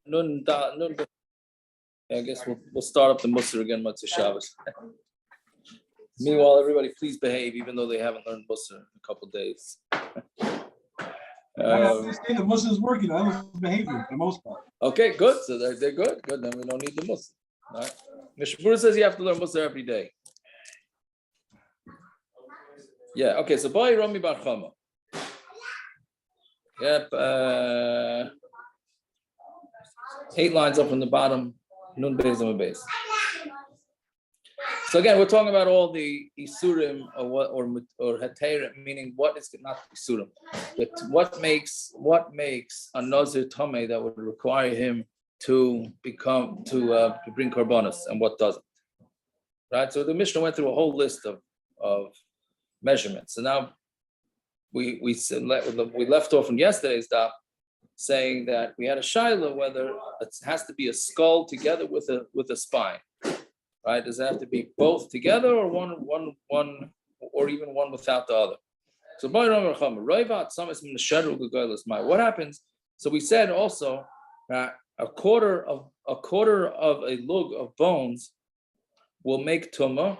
Nun. I guess we'll start up the Musar again, Matzah Shabbos. Meanwhile, everybody please behave, even though they haven't learned Musar in a couple days. The Musar is working. I was behaving for the most part. Okay, good. So they're good. Good. Then we don't need the Musar. All right. Mishpura says you have to learn Musar every day. Yeah. Okay. So Bai Rami Bar Chama. Yep. 8 lines up from the bottom. Nun Beis and Beis. So again, we're talking about all the isurim or heterim, meaning what is not isurim, but what makes a nazir tameh that would require him to bring korbanos, and what doesn't. Right. So the Mishnah went through a whole list of measurements. So now we left off from yesterday's daf, saying that we had a shaila whether it has to be a skull together with a spine. Right? Does it have to be both together, or one, or even one without the other? So what happens? So we said also that a quarter of a lug of bones will make tumah,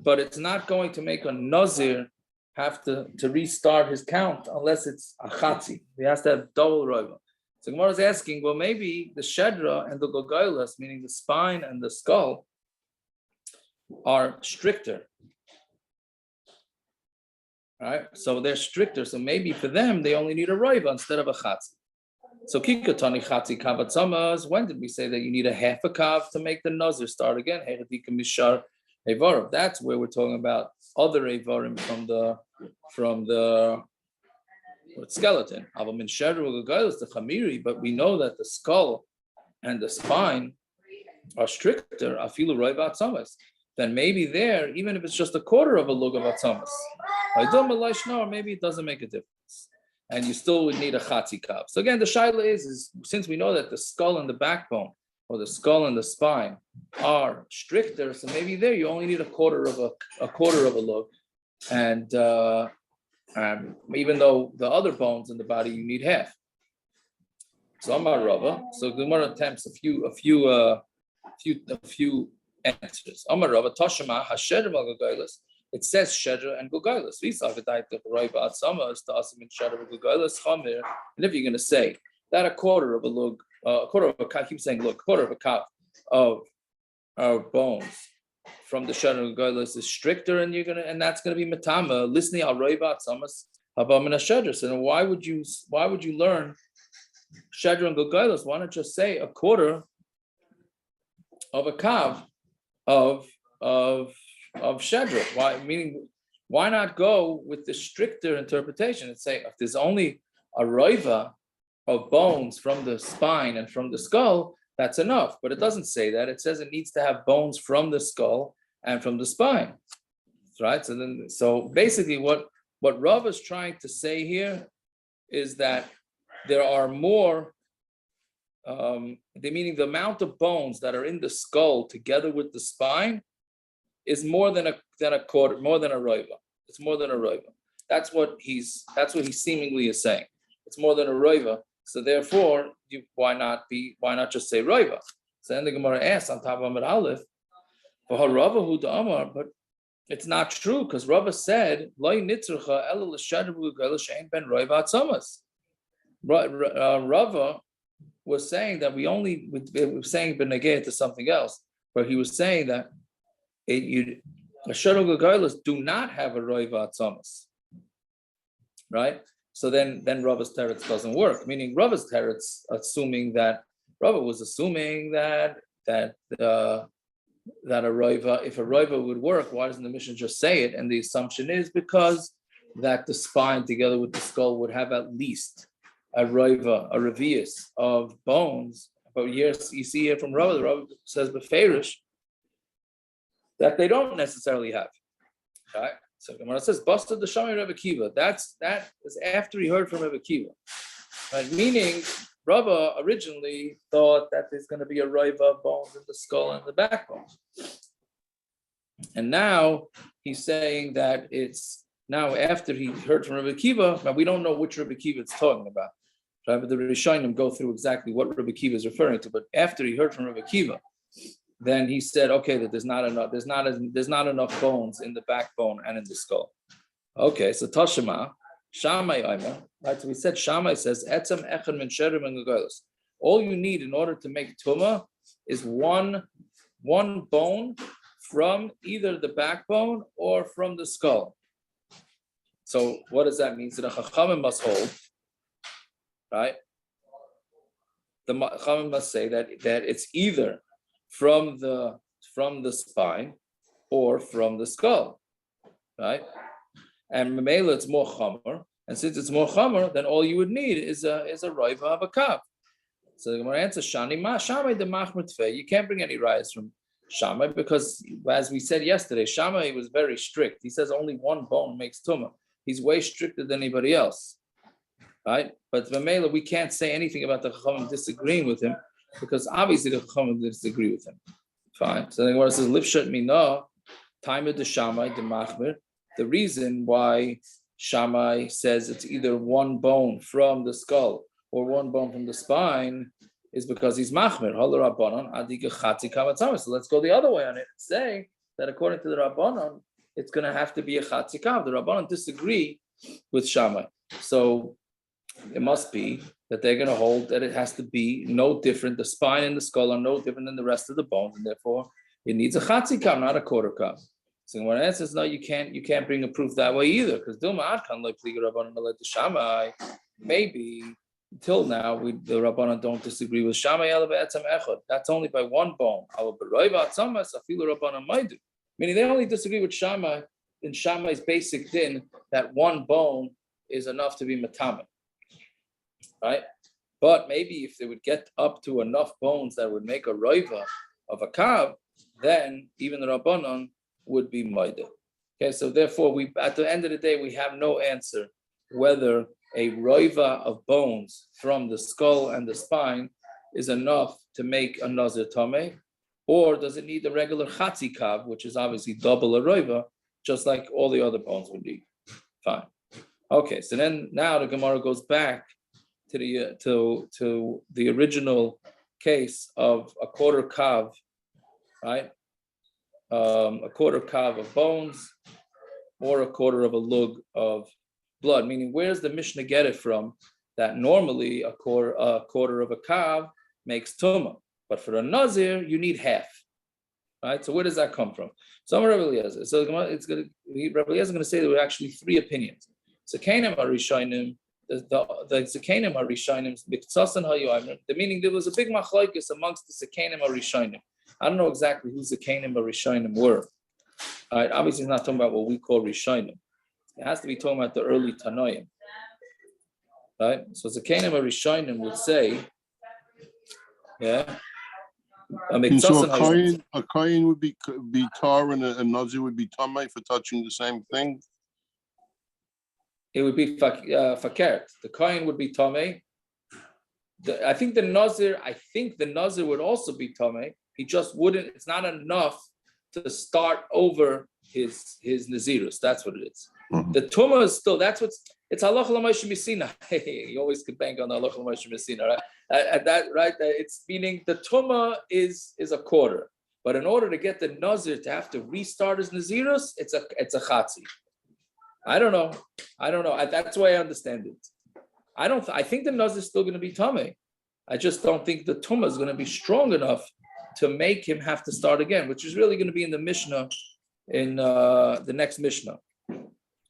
but it's not going to make a nazir have to restart his count unless it's a chatzi. He has to have double roiva. So Gemara is asking, well, maybe the shedra and the gogolas, meaning the spine and the skull, are stricter. Right? So they're stricter. So maybe for them, they only need a roiva instead of a chatzi. So kikatani chatzi kavatzamas, when did we say that you need a half a kav to make the nazir start again? That's where we're talking about other evarim from the skeleton. But we know that the skull and the spine are stricter. Afilu roiva atzamas. Then maybe there, even if it's just a quarter of a lug of atzamas, or maybe it doesn't make a difference, and you still would need a chatzi kav. So again, the shaila is since we know that the skull and the backbone, or the skull and the spine, are stricter, so maybe there you only need a quarter of a lug, and even though the other bones in the body you need half. So Amar Rava. So Gemara attempts a few answers. Amar Rava Tashema Hashem Gogolas. It says Shedra and Gogolas. And if you're going to say that a quarter of a lug, quarter of a kav, keep saying look, quarter of a kav of bones from the Shedra and Gogolas is stricter, and that's going to be matama. Listening al roiva atzamas habam and Shedra. So then why would you learn Shedra and Gogolas? Why not just say a quarter of a kav of Shedra? Why not go with the stricter interpretation and say if there's only a roiva of bones from the spine and from the skull, that's enough. But it doesn't say that. It says it needs to have bones from the skull and from the spine. Right? So basically what Rav is trying to say here is that there are more, meaning the amount of bones that are in the skull together with the spine is more than a quarter, more than a roiva. It's more than a roiva. That's what he seemingly is saying. It's more than a roiva. So therefore, why not just say roiva? So then the Gemara asks on top of Amar Aleph, but it's not true because Rava said Rava was saying that we were saying benegeh to something else, but he was saying that Shadul Gagailas do not have a roiva atzamas, right? So then Rava's teretz doesn't work. Meaning Rava's teretz Rava was assuming that a roiva, if a roiva would work, why doesn't the Mishnah just say it? And the assumption is because that the spine together with the skull would have at least a roiva, a revius of bones. But here you see here from Rava, the Rava says beferish that they don't necessarily have. Right? So when it says Basta the Shami Rebbe Kiva, that is after he heard from Rebbe Kiva. Right? Meaning Rava originally thought that there's going to be a roiva of bones in the skull and the backbone. And now he's saying that it's now after he heard from Rebbe Kiva, but we don't know which Rebbe Kiva it's talking about. Right? But the Rishonim go through exactly what Rabbi Akiva is referring to. But after he heard from Rabbi Akiva, then he said, okay, that there's not enough bones in the backbone and in the skull. Okay, so Tashima, Shammai Aimer, right? So we said Shammai says, Etzem Echad Min Sherim and Gegolos. All you need in order to make Tumah is one bone from either the backbone or from the skull. So what does that mean? So the Chachamim must hold, right? The Chachamim must say that it's either from the spine or from the skull, right? And Mamela, it's more Chamer, and since it's more Chamer, then all you would need is a roiva of a kav. So the Gemara answers, Shani ma Shammai de machmer tfei. You can't bring any rayas from Shammai because, as we said yesterday, Shammai was very strict. He says only one bone makes tumah. He's way stricter than anybody else, right? But Mamela, we can't say anything about the Chachamim disagreeing with him because obviously the Chachamim disagree with him. Fine. So the Gemara says, Lifshat mina timer de Shammai de machmer. The reason why Shammai says it's either one bone from the skull or one bone from the spine is because he's machmer. So let's go the other way on it and say that according to the Rabbanon, it's going to have to be a chatzikav. The Rabbanon disagree with Shammai. So it must be that they're going to hold that it has to be no different. The spine and the skull are no different than the rest of the bones, and therefore it needs a chatzikav, not a quarter kav. So when it says no, you can't bring a proof that way either, because Dilma Adkan like Pliga Rabbanon let the Shammai. Maybe until now the Rabbanon don't disagree with Shammai Elav Etzem Echad. That's only by one bone. Meaning they only disagree with Shammai in Shammai's basic din that one bone is enough to be matama. Right? But maybe if they would get up to enough bones that would make a roiva of a kav, then even the Rabbanon would be maida. Okay, so therefore, we at the end of the day, we have no answer whether a roiva of bones from the skull and the spine is enough to make a nazir tameh, or does it need the regular chatzi kav, which is obviously double a roiva, just like all the other bones would need. Fine. Okay, so then now the Gemara goes back to the original case of a quarter kav, right? A quarter kav of bones or a quarter of a lug of blood, meaning where's the Mishnah get it from that normally a quarter of a kav makes tumah, but for a nazir you need half, right? So where does that come from? So Rabbi Eliezer, Rabbi Eliezer is going to say there were actually three opinions. Zekanim are Rishonim, the Zekanim are Rishonim, the meaning there was a big machlokes amongst the Zekanim are Rishonim. I don't know exactly who Zekanim or Rishonim were. All right, obviously, he's not talking about what we call Rishonim. It has to be talking about the early Tanoim. Right? So Zekanim or Rishonim would say, yeah. So a kohen would be tar and a nazir would be tamei for touching the same thing? It would be fakert. The kohen would be tamei. I think the nazir would also be tamei. He just wouldn't. It's not enough to start over his nazirus. That's what it is. Mm-hmm. The tumah is still. It's halacha l'moshe misina. You always could bank on the halacha l'moshe misina, right? Right. It's meaning the tumah is a quarter, but in order to get the nazir to have to restart his nazirus, it's a chatzi. I don't know. That's the way I understand it. I think the nazir is still going to be tamei. I just don't think the tumah is going to be strong enough to make him have to start again, which is really going to be in the Mishnah, in the next Mishnah,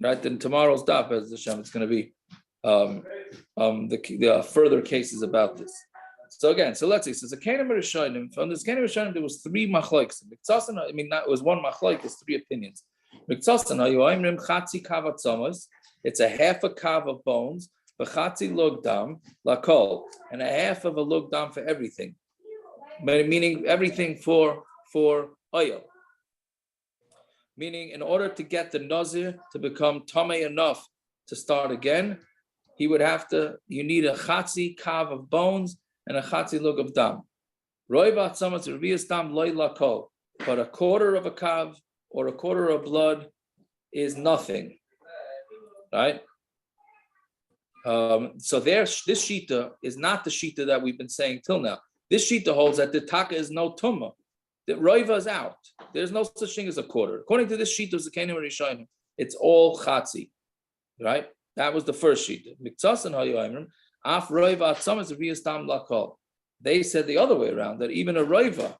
right? In tomorrow's daf, as Hashem, it's going to be the further cases about this. So again, let's see. So Zekanim Rishonim, from the Zekanim Rishonim, there was three machlokes. It was one machlok, it's three opinions. It's a half a kav of bones, v'chatzi lug dam lakol, and a half of a lug dam for everything. But meaning everything for oil. Meaning in order to get the nazir to become tamei enough to start again, you need a chatzi kav of bones and a chatzi lug of dam. Roi v'atzamas revius dam loy lakol. But a quarter of a kav or a quarter of blood is nothing, right? So this shita is not the shita that we've been saying till now. This shita holds that the taka is no tumma. The roiva is out. There's no such thing as a quarter. According to this shita, it's all chatzi, right? That was the first shita. They said the other way around, that even a roiva,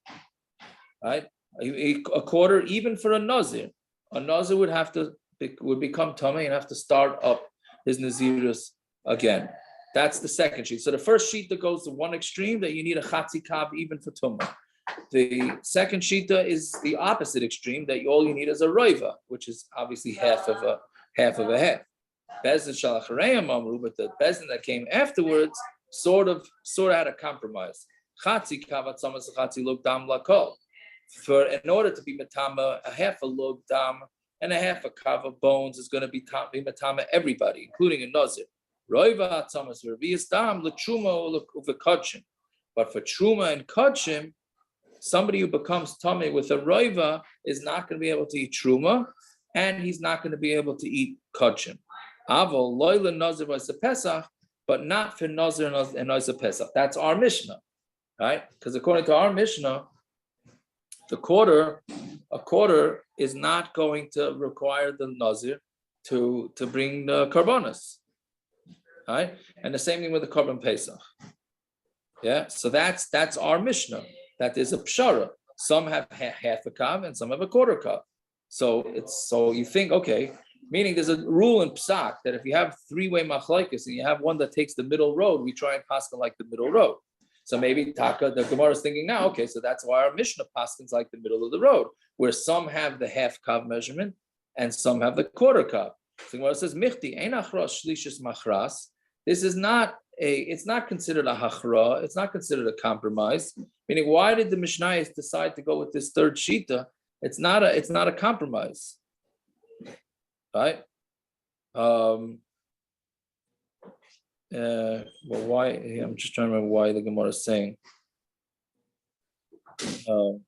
right, a quarter, even for a nazir would become tummy and have to start up his nazirus again. That's the second sheet. So the first sheet that goes to one extreme, that you need a chatzi kav even for tumah. The second shita is the opposite extreme, that all you need is a roiva, which is obviously half of a half. Bezdin shalachareyam amru, but the bezdin that came afterwards sort of had a compromise. Chatzi kavat samas chatzi lug dam lakol. In order to be matama, a half a lug dam and a half a kav of bones is going to be matama everybody, including a nazir. Roiva samas revius dam letruma uvekachim. But for truma and kachim, somebody who becomes tummy with a roiva is not going to be able to eat truma, and he's not going to be able to eat kachim. Avol loyla nazir was a pesach, but not for nazir and nazir pesach. That's our mishnah, right? Because according to our mishnah, a quarter is not going to require the nazir to bring the karbonos, right? And the same thing with the korban pesach. Yeah, so that's our mishnah. That is a pshara. Some have half a kav and some have a quarter kav. So you think, okay, meaning there's a rule in psak that if you have three-way machlokes and you have one that takes the middle road, we try and paskin like the middle road. So maybe Taka, the Gemara is thinking now, okay, so that's why our Mishnah paskins like the middle of the road, where some have the half kav measurement and some have the quarter kav. So the Gemara says, Michti, ein achras shlishis machras. This is it's not considered a hachra, it's not considered a compromise. Meaning, why did the Mishnayos decide to go with this third shita? It's not a compromise, right? Well, why? I'm just trying to remember why the Gemara is saying. So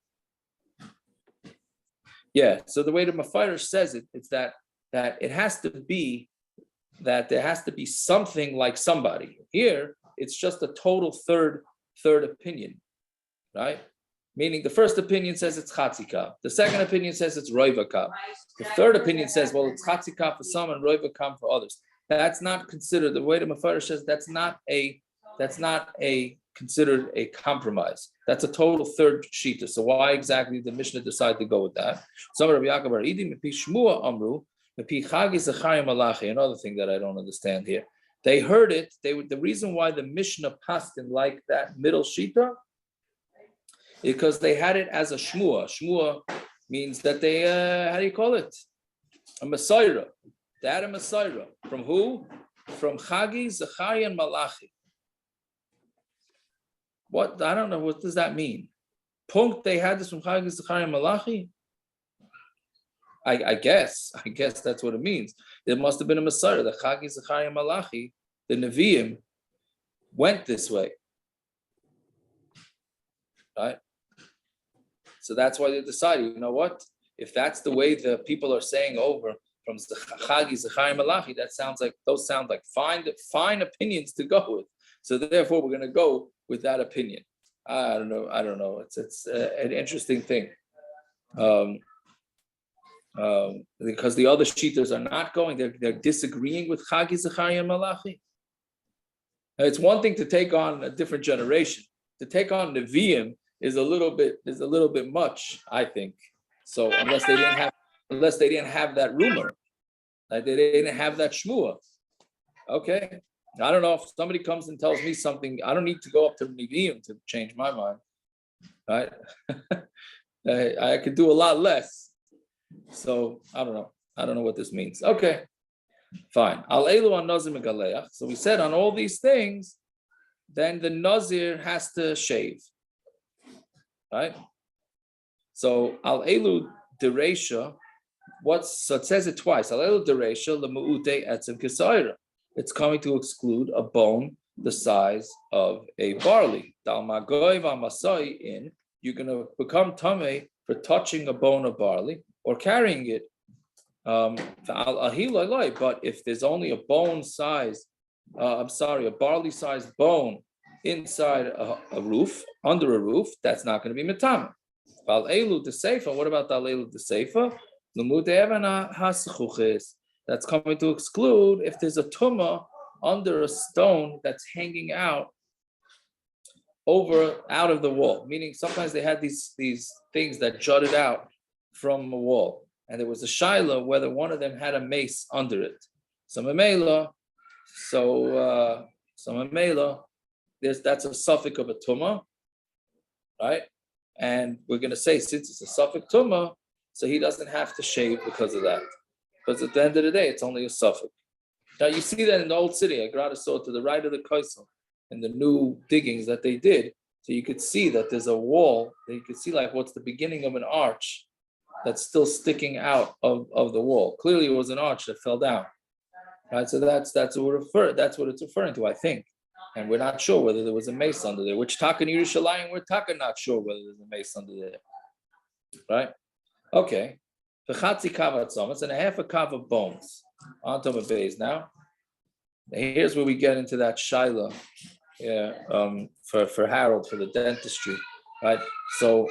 the way the Mefarish says it's that it has to be that there has to be something like somebody. Here, it's just a total third opinion, right? Meaning the first opinion says it's chatzika. The second opinion says it's roivaka. The third opinion says, well, it's chatzika for some and roivaka for others. That's not considered, the way the Mefarish says, that's not considered a compromise. That's a total third shita. So why exactly did the Mishnah decide to go with that? Another thing that I don't understand here. They heard it. The reason why the Mishnah passed in like that middle shita, because they had it as a shmua. Shmua means that they, how do you call it? A Messiah. They had a Messiah. From who? From Chagi, Zechariah, and Malachi. What? I don't know. What does that mean? Punkt, they had this from Chagi, Zechariah, and Malachi? I guess that's what it means. There must have been a Messiah. The Chagi, Zechariah, and Malachi, the Nevi'im, went this way. Right? So that's why they decided, you know what? If that's the way the people are saying over from Chagi, Zechariah, Malachi, those sound like fine opinions to go with. So therefore, we're going to go with that opinion. I don't know. It's an interesting thing, because the other shitas are not going. They're disagreeing with Chagi, Zechariah, and Malachi. Now, it's one thing to take on a different generation. To take on Nevi'im is a little bit much, I think. So unless they didn't have that rumor, like they didn't have that shmua. Okay, I don't know if somebody comes and tells me something. I don't need to go up to the Nevi'im to change my mind, right? I could do a lot less. So I don't know what this means. Okay, fine. Al elu an nazir megaleach. So we said on all these things, then the nazir has to shave. Right? So al elu dereisha, so it says it twice. Al elu dereisha lemuute etzem kesaira. It's coming to exclude a bone the size of a barley. Dal magoy v'masai in, you're going to become tamei for touching a bone of barley or carrying it. But if there's only a bone size a barley-sized bone inside a roof, under a roof, that's not going to be metame. Val elu de seifa. What about the elu de seifa? That's coming to exclude if there's a tumah under a stone that's hanging out of the wall. Meaning sometimes they had these things that jutted out from a wall, and there was a shaila whether one of them had a mace under it. So mamela, that's a suffix of a tumah, right? And we're going to say since it's a suffix tumah, so he doesn't have to shave because of that. Because at the end of the day, it's only a suffix. Now you see that in the old city. I Agrada saw to the right of the Kaisel in the new diggings that they did. So you could see that there's a wall that you could see like what's the beginning of an arch that's still sticking out of the wall. Clearly, it was an arch that fell down. Right, so that's what it's referring to, I think, and we're not sure whether there was a mace under there. Which Taka in Yerushalayim, we're Taka not sure whether there's a mace under there, right? Okay, the chatzi kav atzamas and a half a kav of bones on top of base. Now, here's where we get into that shaila, for Harold for the dentistry, right? So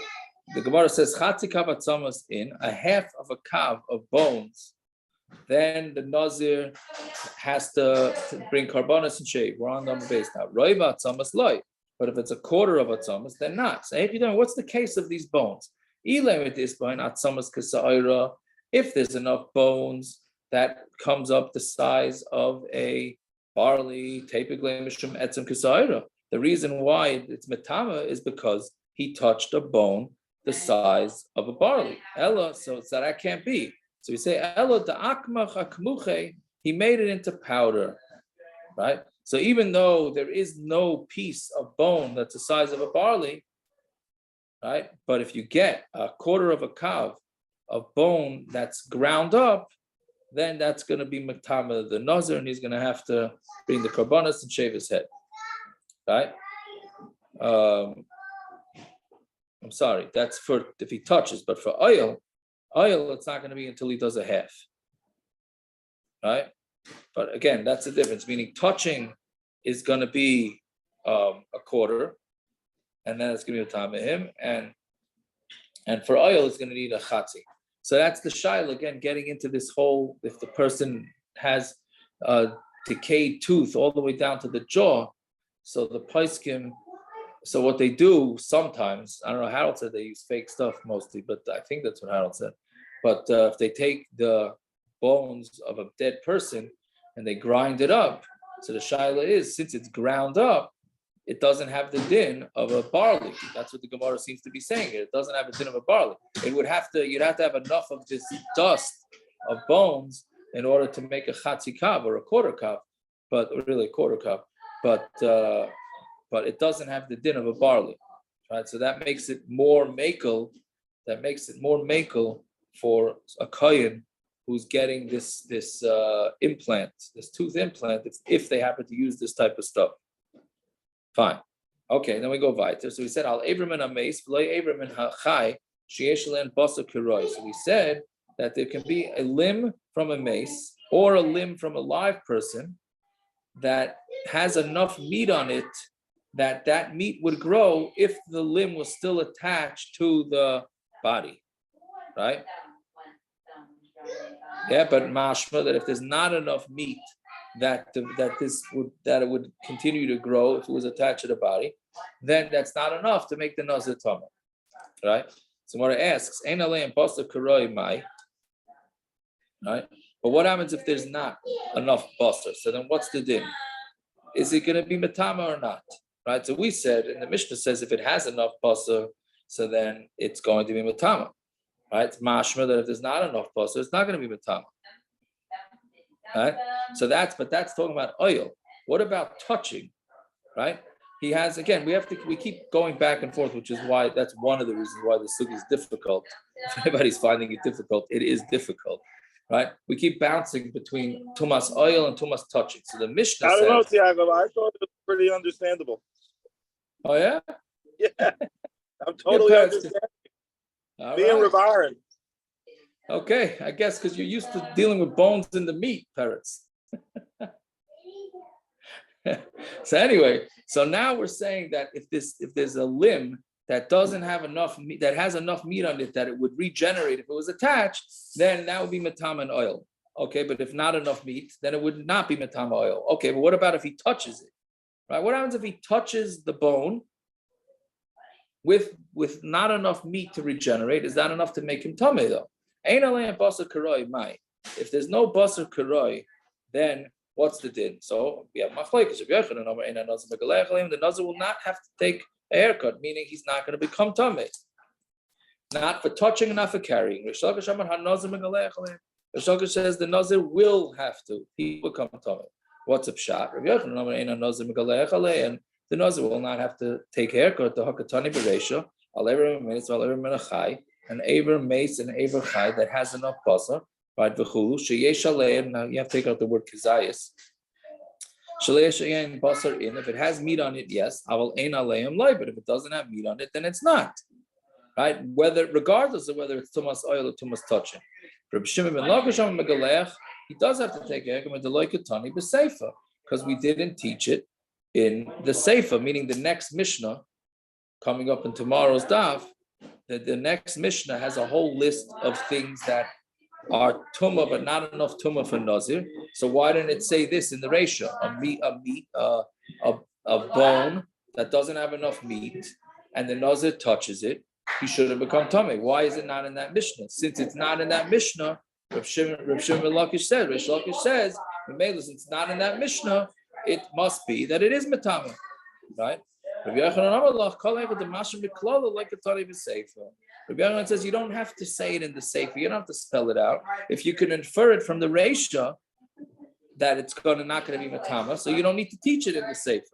the Gemara says chatzi kav atzamas in a half of a kav of bones. Then the Nazir has to bring karbanos and shave. We're on number base now. Roiva atzamas loy. But if it's a quarter of atzamas, then not. So if you don't, what's the case of these bones? If there's enough bones that comes up the size of a barley, the reason why it's metama is because he touched a bone the size of a barley. Ella, so that can't be. So we say, he made it into powder, right? So even though there is no piece of bone that's the size of a barley, right? But if you get a quarter of a kav of bone that's ground up, then that's going to be Maktama the Nazir, and he's going to have to bring the karbanos and shave his head, right? I'm sorry, that's for if he touches, but for oil, it's not going to be until he does a half, right? But again, that's the difference. Meaning, touching is going to be a quarter, and then it's going to be a time of him, and for oil, it's going to need a chatzi. So that's the shaila again. Getting into this whole, if the person has a decayed tooth all the way down to the jaw, so the paiskim. So what they do sometimes, I don't know, Harold said they use fake stuff mostly, but I think that's what Harold said. But if they take the bones of a dead person and they grind it up, so the shaila is, since it's ground up, it doesn't have the din of a barley. That's what the Gemara seems to be saying here. It doesn't have a din of a barley. You'd have to have enough of this dust of bones in order to make a chatzi kav or a quarter kav, but really a quarter kav. But it doesn't have the din of a barley, right? So that makes it more makel. That makes it more makel for a kohen who's getting this implant, this tooth implant, if they happen to use this type of stuff. Fine. Okay, then we go weiter. So we said al Abram and Ames, v'lo Abram and Hachai, sheyesh len basa kiroi. So we said that there can be a limb from a mace or a limb from a live person that has enough meat on it that meat would grow if the limb was still attached to the body, right? Yeah, but mashma that if there's not enough meat that it would continue to grow if it was attached to the body, then that's not enough to make the nazir tamah, right? So Mara asks, "Ein aleim basa karoi mai," right? But what happens if there's not enough basa? So then what's the din? Is it going to be metama or not? Right, so we said, and the Mishnah says if it has enough basa, so then it's going to be matama. Right, it's mashma that if there's not enough basa, it's not going to be matama. Right, so that's talking about oil. What about touching? Right, he has again. We keep going back and forth, which is why that's one of the reasons why the sugi is difficult. If anybody's finding it difficult, it is difficult. Right, we keep bouncing between tumas oil and tumas touching. So the Mishnah says, I don't know, Tiago. I thought it was pretty understandable. Oh yeah? Yeah. I'm totally understanding. Me and Ravarin. Okay, I guess because you're used to dealing with bones in the meat, parrots. So anyway, so now we're saying that if there's a limb that doesn't have enough meat, that has enough meat on it that it would regenerate if it was attached, then that would be matama and oil. Okay, but if not enough meat, then it would not be matama oil. Okay, but what about if he touches it? Right? What happens if he touches the bone with not enough meat to regenerate? Is that enough to make him tameh though? Ain't alei basar karoi mai. If there's no basar karoi, then what's the din? So we have machlekes. The nazir will not have to take a haircut, meaning he's not going to become tameh. Not for touching and not for carrying. Rish Lakish says the nazir will have to. He will become tameh. What's a pshat? And the nazir will not have to take haircut. The hakatani bereisha, an aver mace and aver chai that has enough basar, right? V'chulu sheyesh aleim. Now you have to take out the word kizayis. Shaleyesh aleim basar in. If it has meat on it, yes. Aval ein aleim loy. But if it doesn't have meat on it, then it's not. Right? Regardless of whether it's tumas oil or tumas touching. Reb Shimon ben Lakish megalech. He does have to take haircut with the loykatani b'seifa because we didn't teach it in the seifa, meaning the next mishnah coming up in tomorrow's daf. The next mishnah has a whole list of things that are tumah, but not enough tumah for nazir. So why didn't it say this in the ratio? A bone that doesn't have enough meat, and the nazir touches it, he should have become tummy. Why is it not in that mishnah? Since it's not in that mishnah, Reb Shimon Lakish says, Rish Lakish says, since it's not in that mishnah, it must be that it is matama, right? Rabbi Yochanan says you don't have to say it in the sefer. You don't have to spell it out. If you can infer it from the reisha that it's not going to be matama, so you don't need to teach it in the sefer.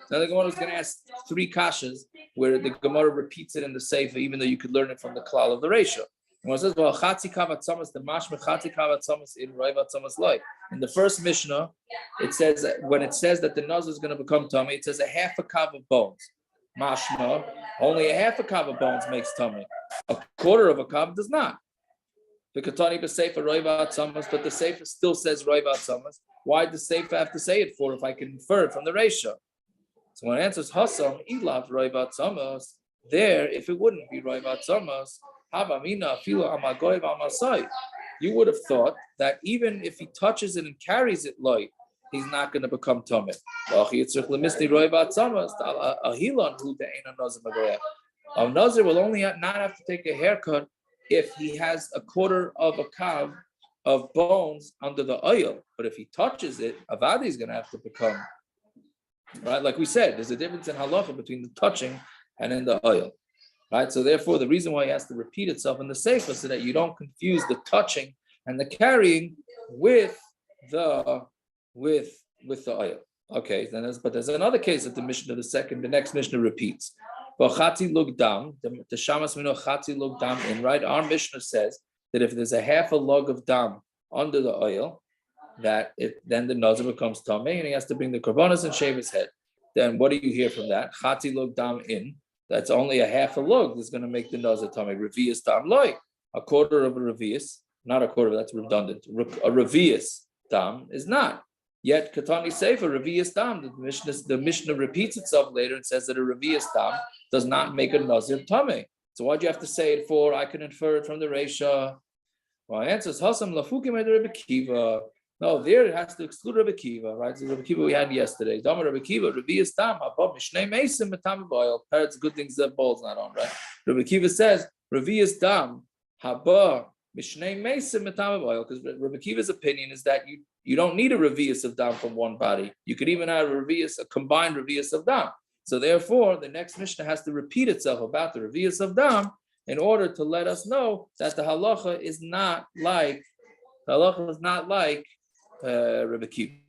Now the Gemara is going to ask 3 kashas where the Gemara repeats it in the sefer, even though you could learn it from the klal of the reisha. When it says, well, chatzi kavat samas, the mashma chatzi kavat samas in roivat samas loy. In the first mishnah, it says that when it says that the nazir is going to become tummy, it says a half a kav of bones. Mashma, only a half a kav of bones makes tummy. A quarter of a kav does not. The katani b'seifa roivat samas, but the sefer still says roivat samas. Why does the sefer have to say it for if I can infer it from the reisha? So when it answers hasam ilav roivat samas, there, if it wouldn't be roivat samas, you would have thought that even if he touches it and carries it light, he's not going to become tummy. A nazir will only not have to take a haircut if he has a quarter of a kav of bones under the oil. But if he touches it, avadi is going to have to become, right? Like we said, there's a difference in halacha between the touching and in the oil. Right, so therefore, the reason why he has to repeat itself in the sefer so that you don't confuse the touching and the carrying with the oil. Okay, but there's another case that the next mishnah repeats. But chati lug dam, the shamas mino chati lug dam in, right? Our mishnah says that if there's a half a lug of dam under the oil, then the nazir becomes tamei and he has to bring the korbanos and shave his head. Then what do you hear from that? Chati lug dam in. That's only a half a lug that's going to make the nazir tamei. Revius dam loy. A quarter of a revius, not a quarter, that's redundant. A revius dam is not. Yet katani sefer revius dam. The Mishnah repeats itself later and says that a revius dam does not make a nazir tamei. So why'd you have to say it for? I can infer it from the reisha. Well, answer is hasam lafukim ed Rebbe Kiva. No, there it has to exclude Rebbe Kiva, right? So Rebbe Kiva we had yesterday. Dama Rebbe Kiva, Revius Dam, Abba Mishnei Mesim, Matam Boil. Parrots, good things that ball's not on, right? Rebbe Kiva says, Revius Dam, Haba Mishnei Mesim, Matam Boil, because Rebbe Kiva's opinion is that you don't need a Revius of Dam from one body. You could even have a combined Revius of Dam. So therefore, the next Mishnah has to repeat itself about the Revius of Dam in order to let us know that the halacha is not like Rebbe Kiva.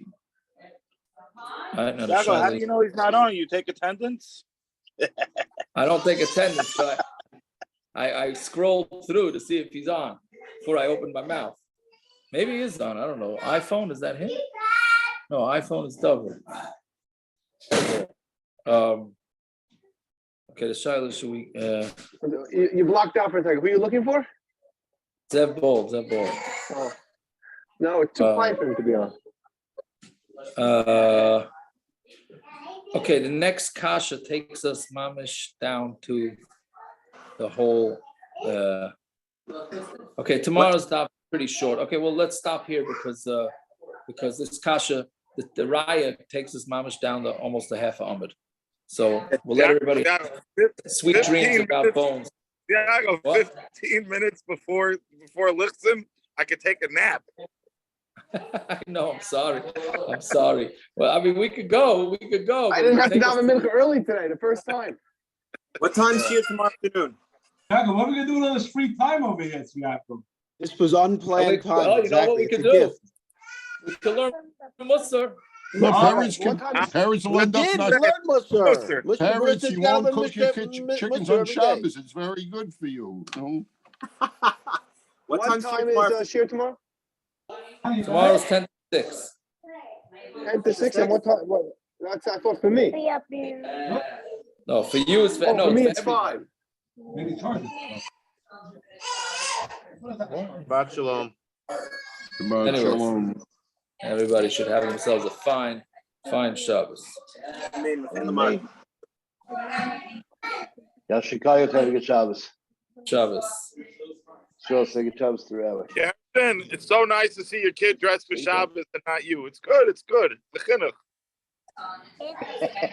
Right, Yago, how do you know he's not on? You take attendance? I don't take attendance, but I scroll through to see if he's on before I open my mouth. Maybe he is on. I don't know. iPhone, is that him? No, iPhone is double. Okay, the Shiloh, should we? You blocked out for a second. Who are you looking for? Zev Bol. Oh. No, it's too quiet for him to be on. Okay, the next kasha takes us mamish down to the whole. Okay, tomorrow's stop pretty short. Okay, well let's stop here because this kasha, the raya takes us mamish down to almost a half a amud. So we'll let everybody sweet dreams about bones. Yeah, I go 15 minutes before listen. I could take a nap. I know. I'm sorry. Well, I mean, we could go. I didn't have to daven mincha early today, the first time. What time's here tomorrow afternoon? Yaakov, what are we gonna do with all this free time over here, Yaakov? This was unplanned time. Oh, you know what we Exactly. could It's a do? gift. We could learn from Musar. No, parents What can, time is- parents will We end up did not, learn Musar. Musar. parents, you won't cook your chickens on Shabbos. It's very good for you. No? What What time is shir tomorrow? Tomorrow's 10 to 6. 10 to 6, and what time? What? That's, I thought for me. No, for you it's Oh, no, for me, it's it's for 5. Maybe charge it. Shabbat shalom. Shabbat Anyways. shalom. everybody should have themselves a fine Shabbos. Yashikayot, have a good Shabbos. Shabbos. Sure, say good Shabbos throughout. Karen, it's so nice to see your kid dressed for Shabbos and not you. It's good. It's good. The chinuch.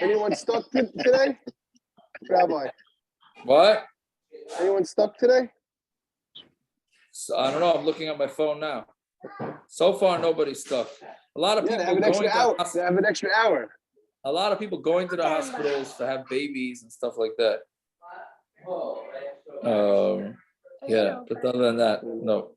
Anyone stuck today? Rabbi, What? anyone stuck today? So, I don't know. I'm looking at my phone now. So far, nobody's stuck. A lot of Yeah, people they have an going extra to hour. They hospital. have an extra hour. A lot of people going to the hospitals to have babies and stuff like that. Yeah, but other than that, no.